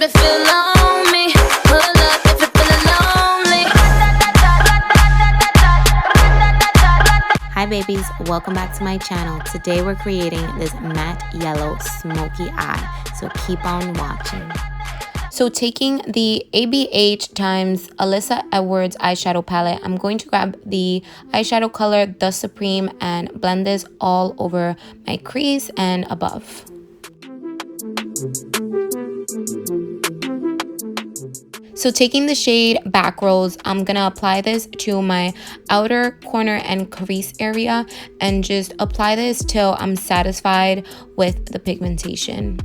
you feel lonely. Pull up if you're feeling lonely. Hi babies, welcome back to my channel. Today we're creating this matte yellow smoky eye, so keep on watching. So taking the ABH times Alyssa Edwards eyeshadow palette, I'm going to grab the eyeshadow color The Supreme and blend this all over my crease and above. So taking the shade Back Rows, I'm gonna apply this to my outer corner and crease area and just apply this till I'm satisfied with the pigmentation.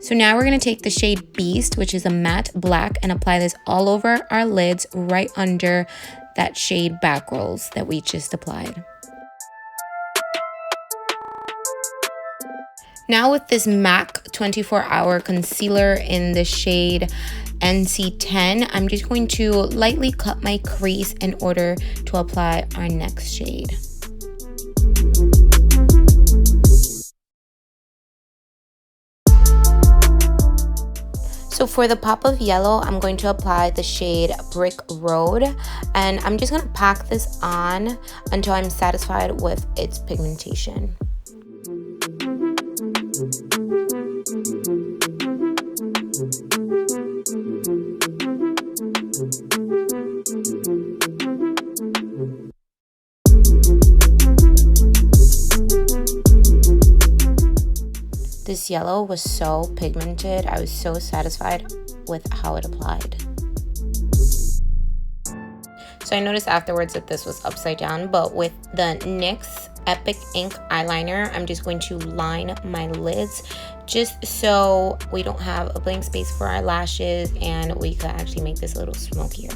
So now we're gonna take the shade Beast, which is a matte black, and apply this all over our lids right under that shade Back Rolls that we just applied. Now with this MAC 24-hour concealer in the shade NC10, I'm just going to lightly cut my crease in order to apply our next shade. So for the pop of yellow, I'm going to apply the shade Brick Road, and I'm just going to pack this on until I'm satisfied with its pigmentation. This yellow was so pigmented. I was so satisfied with how it applied. So I noticed afterwards that this was upside down, but with the NYX Epic Ink eyeliner, I'm just going to line my lids just so we don't have a blank space for our lashes and we could actually make this a little smokier.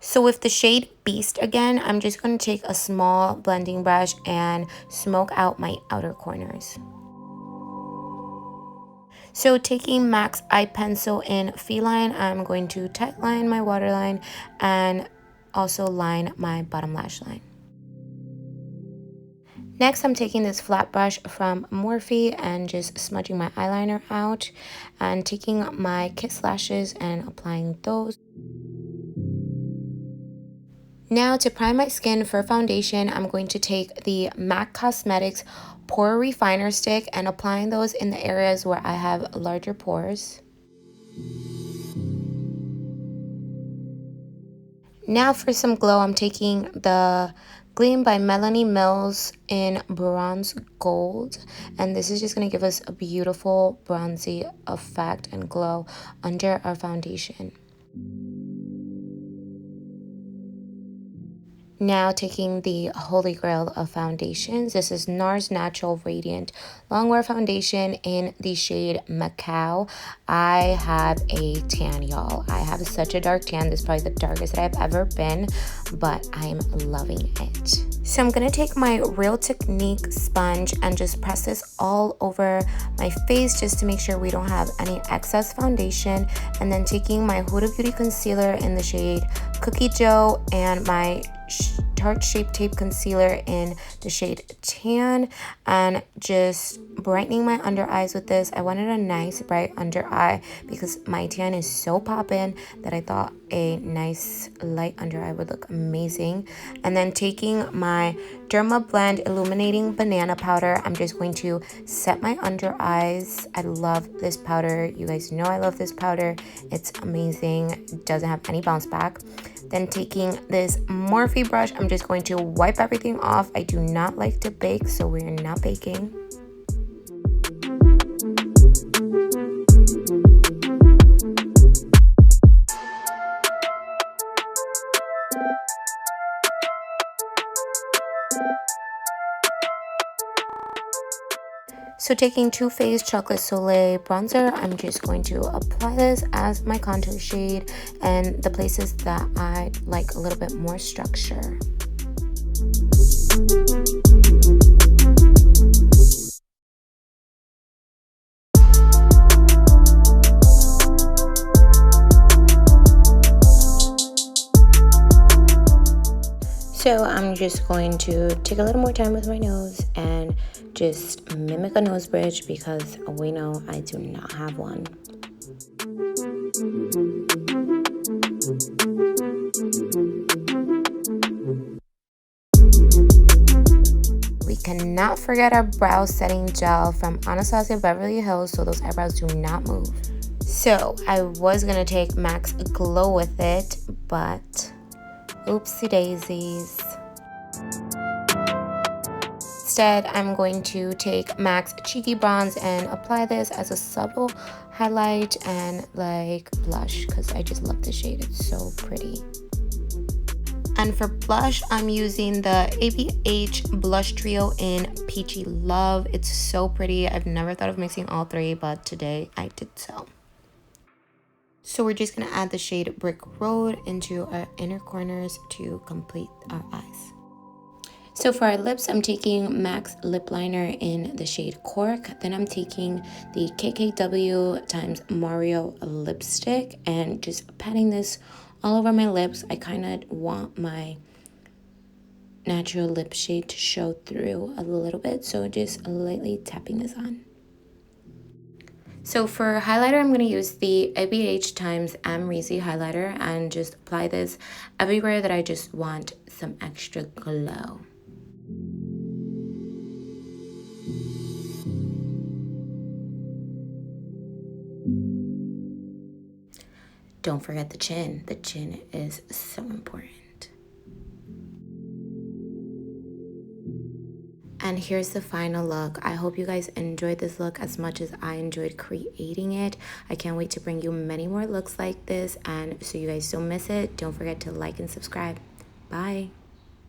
So with the shade Beast again, I'm just going to take a small blending brush and smoke out my outer corners. So taking MAC's eye pencil in Feline, I'm going to tightline my waterline and also line my bottom lash line. Next, I'm taking this flat brush from Morphe and just smudging my eyeliner out and taking my Kiss lashes and applying those. Now to prime my skin for foundation, I'm going to take the MAC Cosmetics Pore Refiner Stick and applying those in the areas where I have larger pores. Now for some glow, I'm taking the Gleam by Melanie Mills in Bronze Gold, and this is just going to give us a beautiful bronzy effect and glow under our foundation. Now taking the holy grail of foundations, this is NARS Natural Radiant Longwear Foundation in the shade Macao. I have a tan, y'all. I have such a dark tan. This is probably the darkest that I've ever been, but I'm loving it. So I'm going to take my Real Technique sponge and just press this all over my face just to make sure we don't have any excess foundation. And then taking my Huda Beauty concealer in the shade Cookie Dough and my Tarte Shape Tape concealer in the shade Tan and just brightening my under eyes with this. I wanted a nice bright under eye because my tan is so poppin' that I thought a nice light under eye would look amazing. And then taking my Derma Blend Illuminating Banana Powder, I'm just going to set my under eyes. I love this powder. You guys know I love this powder. It's amazing. It doesn't have any bounce back. Then taking this Morphe brush, I'm just going to wipe everything off. I do not like to bake, so we're not baking. So taking Too Faced Chocolate Soleil bronzer, I'm just going to apply this as my contour shade and the places that I like a little bit more structure. So I'm just going to take a little more time with my nose and just mimic a nose bridge because we know I do not have one. We cannot forget our brow setting gel from Anastasia Beverly Hills so those eyebrows do not move. So I was gonna take MAC's Glow with it, but oopsie daisies. Instead, I'm going to take MAC's Cheeky Bronze and apply this as a subtle highlight and like blush because I just love the shade. It's so pretty. And for blush, I'm using the ABH Blush Trio in Peachy Love. It's so pretty. I've never thought of mixing all three, but today I did so. So we're just gonna add the shade Brick Road into our inner corners to complete our eyes. So for our lips, I'm taking MAC's lip liner in the shade Cork. Then I'm taking the KKW times Mario lipstick and just patting this all over my lips. I kind of want my natural lip shade to show through a little bit, so just lightly tapping this on. So for highlighter, I'm going to use the ABH times amrezy highlighter and just apply this everywhere that I just want some extra glow. Don't forget the chin. The chin is so important. And here's the final look. I hope you guys enjoyed this look as much as I enjoyed creating it. I can't wait to bring you many more looks like this, and so you guys don't miss it, don't forget to like and subscribe. Bye.